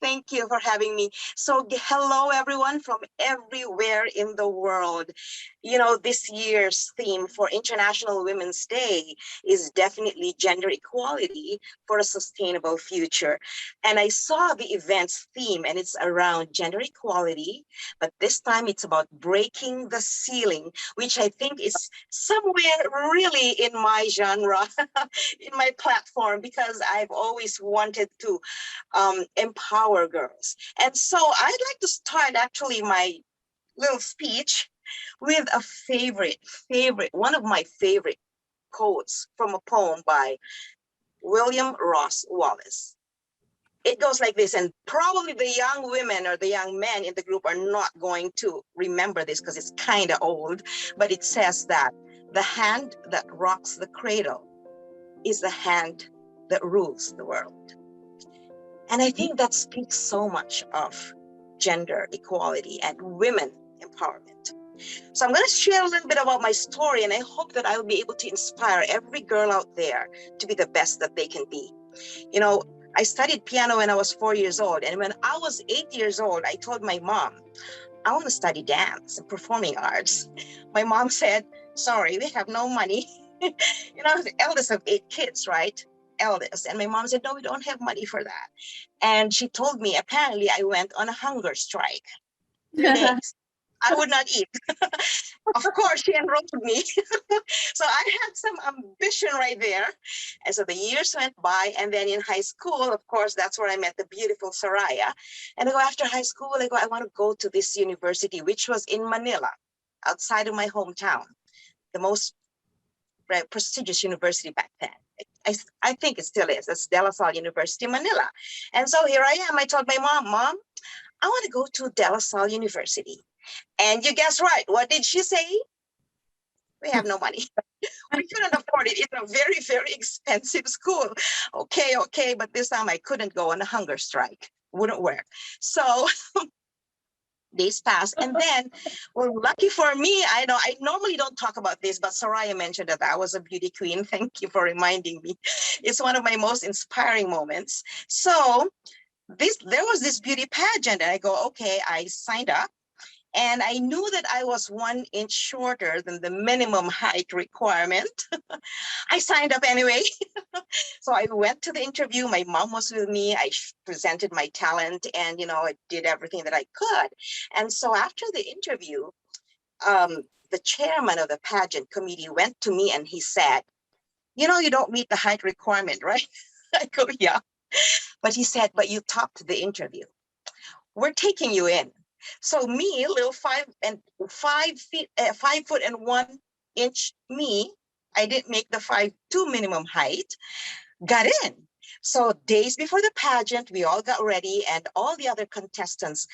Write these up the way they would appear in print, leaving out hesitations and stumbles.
Thank you for having me. So hello, everyone from everywhere in the world. You know, this year's theme for International Women's Day is definitely gender equality for a sustainable future. And I saw the event's theme, and it's around gender equality, but this time it's about breaking the ceiling, which I think is somewhere really in my genre, in my platform, because I've always wanted to empower girls. And so I'd like to start actually my little speech with a one of my favorite quotes from a poem by William Ross Wallace. It goes like this, and probably the young women or the young men in the group are not going to remember this because it's kind of old, but it says that the hand that rocks the cradle is the hand that rules the world. And I think that speaks so much of gender equality and women empowerment. So I'm going to share a little bit about my story, and I hope that I'll be able to inspire every girl out there to be the best that they can be. You know, I studied piano when I was 4 years old, and when I was 8 years old, I told my mom, I want to study dance and performing arts. My mom said, sorry, we have no money. You know, I was the eldest of 8 kids, right? Eldest. And my mom said, no, we don't have money for that. And she told me, apparently I went on a hunger strike. 3 days. I would not eat. Of course, she enrolled me. So I had some ambition right there. And so the years went by. And then in high school, of course, that's where I met the beautiful Soraya. And I go, after high school, I want to go to this university, which was in Manila, outside of my hometown, the most prestigious university back then. I think it still is. It's De La Salle University, Manila. And so here I am. I told my mom, I want to go to De La Salle University. And you guess right. What did she say? We have no money. We couldn't afford it. It's a very, very expensive school. Okay. But this time I couldn't go on a hunger strike. Wouldn't work. So days passed. And then, well, lucky for me, I know I normally don't talk about this, but Soraya mentioned that I was a beauty queen. Thank you for reminding me. It's one of my most inspiring moments. So there was this beauty pageant, and I go, okay, I signed up. And I knew that I was 1 inch shorter than the minimum height requirement. I signed up anyway. So I went to the interview. My mom was with me. I presented my talent, and, you know, I did everything that I could. And so after the interview, the chairman of the pageant committee went to me and he said, you know, you don't meet the height requirement, right? I go, yeah. But he said, but you topped the interview. We're taking you in. So me, little 5 foot and 1 inch me, I didn't make the 5'2" minimum height, got in. So days before the pageant, we all got ready, and all the other contestants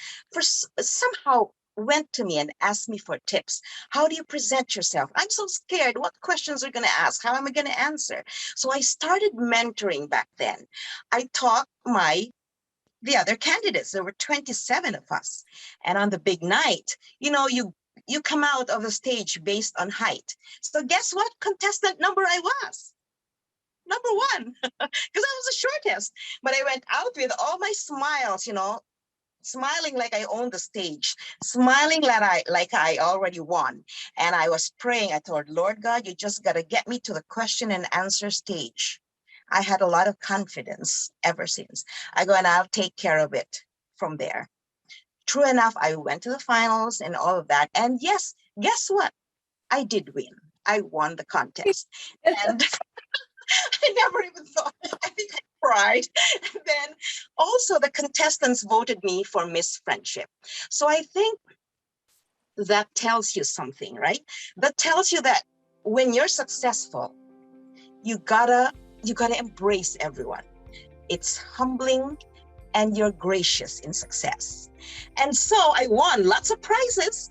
somehow went to me and asked me for tips. How do you present yourself? I'm so scared. What questions are going to ask? How am I going to answer? So I started mentoring back then. I taught the other candidates. There were 27 of us. And on the big night, you know, you come out of the stage based on height. So guess what contestant number I was? Number 1, because I was the shortest. But I went out with all my smiles, you know, smiling like I owned the stage, smiling like I already won. And I was praying. I thought, Lord God, you just got to get me to the question and answer stage. I had a lot of confidence ever since. I go, and I'll take care of it from there. True enough, I went to the finals and all of that. And yes, guess what? I did win. I won the contest. And I never even thought, I think I cried. And then also the contestants voted me for Miss Friendship. So I think that tells you something, right? That tells you that when you're successful, you gotta embrace everyone. It's humbling, and you're gracious in success. And so I won lots of prizes,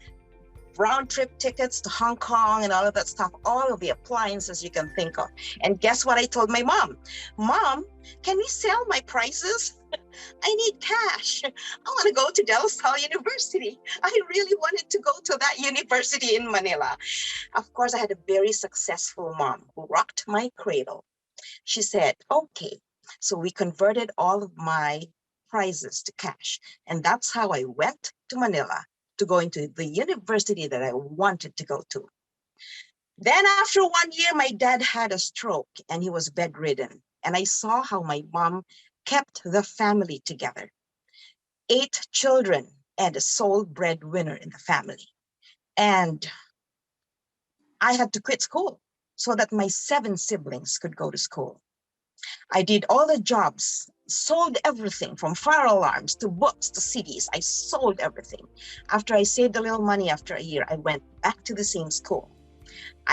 round trip tickets to Hong Kong and all of that stuff, all of the appliances you can think of. And guess what I told my mom? Mom, can we sell my prizes? I need cash. I want to go to De La Salle University. I really wanted to go to that university in Manila. Of course, I had a very successful mom who rocked my cradle. She said, okay, so we converted all of my prizes to cash. And that's how I went to Manila to go into the university that I wanted to go to. Then after 1 year, my dad had a stroke and he was bedridden. And I saw how my mom kept the family together. 8 children and a sole breadwinner in the family. And I had to quit school so that my 7 siblings could go to school. I did all the jobs, sold everything from fire alarms to books to CDs. I sold everything. After I saved a little money after a year, I went back to the same school.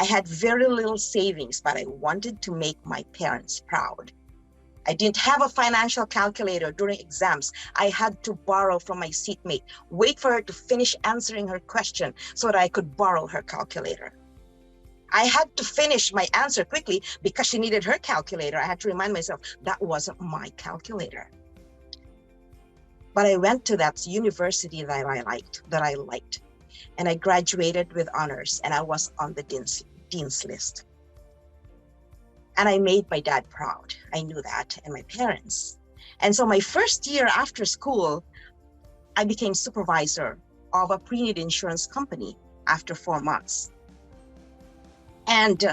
I had very little savings, but I wanted to make my parents proud. I didn't have a financial calculator during exams. I had to borrow from my seatmate, wait for her to finish answering her question so that I could borrow her calculator. I had to finish my answer quickly because she needed her calculator. I had to remind myself that wasn't my calculator. But I went to that university that I liked, and I graduated with honors, and I was on the dean's list. And I made my dad proud. I knew that, and my parents. And so my first year after school, I became supervisor of a pre-need insurance company after 4 months. And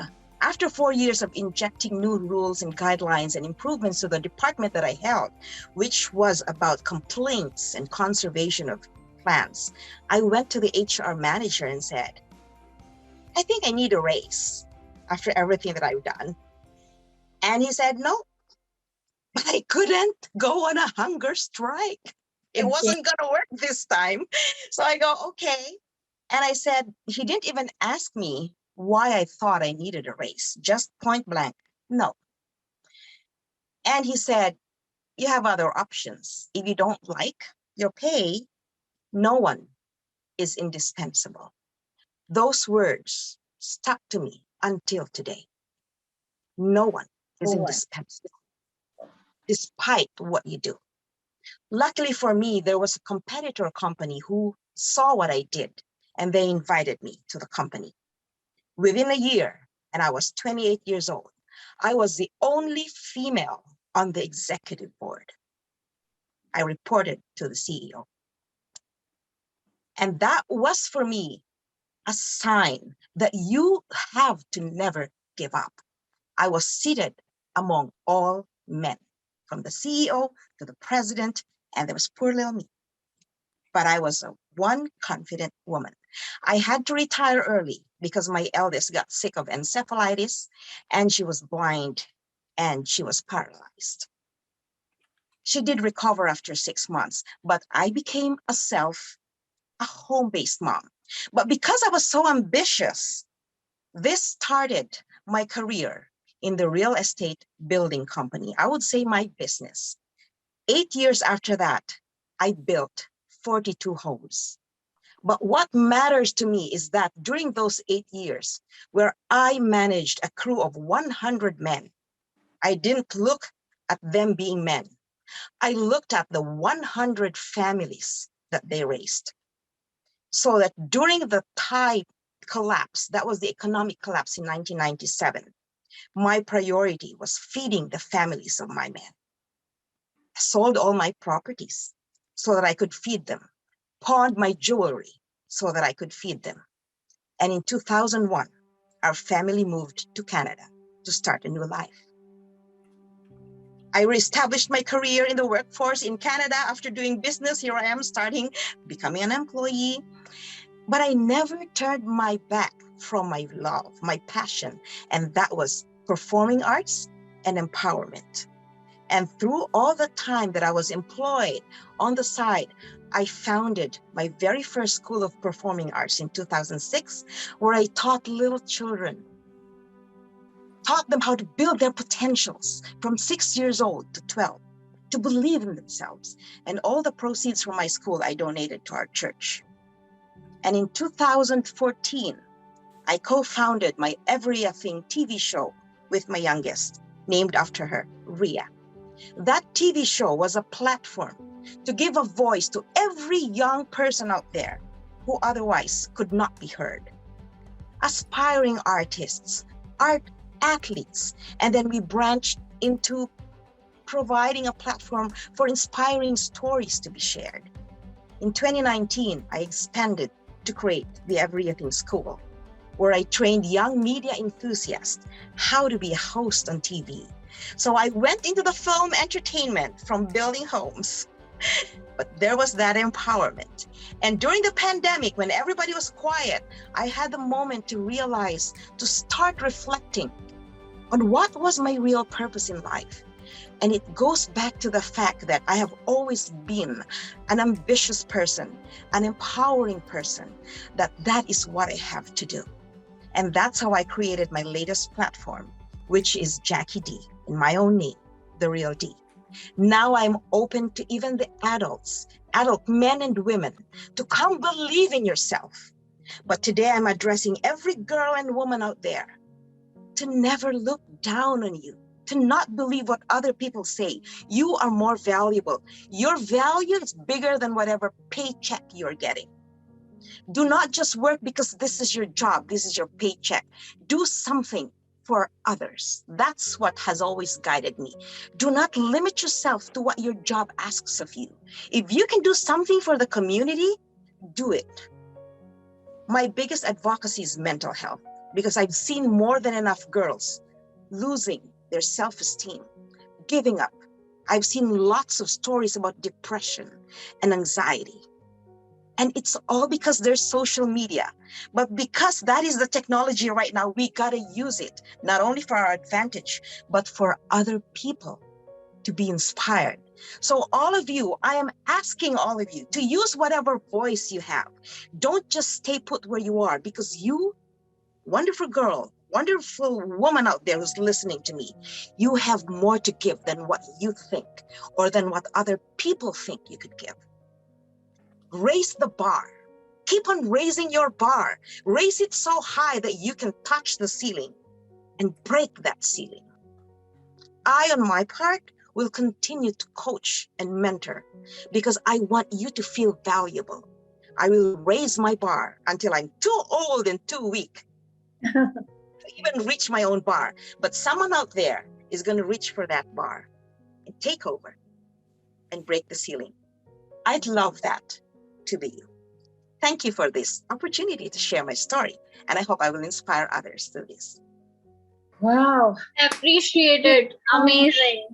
after 4 years of injecting new rules and guidelines and improvements to the department that I held, which was about complaints and conservation of plans, I went to the HR manager and said, I think I need a raise after everything that I've done. And he said, no, but I couldn't go on a hunger strike. It wasn't going to work this time. So I go, okay. And I said, he didn't even ask me why I thought I needed a raise, just point blank, no. And he said, you have other options. If you don't like your pay, no one is indispensable. Those words stuck to me until today. No one is indispensable, despite what you do. Luckily for me, there was a competitor company who saw what I did, and they invited me to the company. Within a year, and I was 28 years old, I was the only female on the executive board. I reported to the CEO. And that was for me a sign that you have to never give up. I was seated among all men, from the CEO to the president, and there was poor little me. But I was one confident woman. I had to retire early because my eldest got sick of encephalitis, and she was blind and she was paralyzed. She did recover after 6 months, but I became a home-based mom. But because I was so ambitious, this started my career in the real estate building company. I would say my business. 8 years after that, I built 42 homes. But what matters to me is that during those 8 years, where I managed a crew of 100 men, I didn't look at them being men. I looked at the 100 families that they raised. So that during the Thai collapse, that was the economic collapse in 1997, my priority was feeding the families of my men. I sold all my properties so that I could feed them, pawned my jewelry so that I could feed them. And in 2001, our family moved to Canada to start a new life. I reestablished my career in the workforce in Canada after doing business. Here I am becoming an employee. But I never turned my back from my love, my passion, and that was performing arts and empowerment. And through all the time that I was employed on the side, I founded my very first school of performing arts in 2006, where I taught little children, taught them how to build their potentials from 6 years old to 12, to believe in themselves. And all the proceeds from my school, I donated to our church. And in 2014, I co-founded my Everything TV show with my youngest, named after her, Ria. That TV show was a platform to give a voice to every young person out there who otherwise could not be heard. Aspiring artists, art athletes, and then we branched into providing a platform for inspiring stories to be shared. In 2019, I expanded to create the Everything School, where I trained young media enthusiasts how to be a host on TV. So I went into the film entertainment from building homes, but there was that empowerment. And during the pandemic, when everybody was quiet, I had the moment to realize, to start reflecting on what was my real purpose in life. And it goes back to the fact that I have always been an ambitious person, an empowering person, that is what I have to do. And that's how I created my latest platform, which is Jackie D, in my own name, the real D. Now I'm open to even the adult men and women, to come believe in yourself. But today I'm addressing every girl and woman out there to never look down on you, to not believe what other people say. You are more valuable. Your value is bigger than whatever paycheck you're getting. Do not just work because this is your job, this is your paycheck. Do something for others. That's what has always guided me. Do not limit yourself to what your job asks of you. If you can do something for the community, do it. My biggest advocacy is mental health, because I've seen more than enough girls losing their self-esteem, giving up. I've seen lots of stories about depression and anxiety. And it's all because there's social media. But because that is the technology right now, we gotta use it, not only for our advantage, but for other people to be inspired. So all of you, I am asking all of you to use whatever voice you have. Don't just stay put where you are, because you, wonderful girl, wonderful woman out there who's listening to me, you have more to give than what you think or than what other people think you could give. Raise the bar. Keep on raising your bar. Raise it so high that you can touch the ceiling and break that ceiling. I, on my part, will continue to coach and mentor, because I want you to feel valuable. I will raise my bar until I'm too old and too weak to even reach my own bar. But someone out there is going to reach for that bar and take over and break the ceiling. I'd love that to be you. Thank you for this opportunity to share my story, and I hope I will inspire others through this. Wow. Appreciate it. Amazing.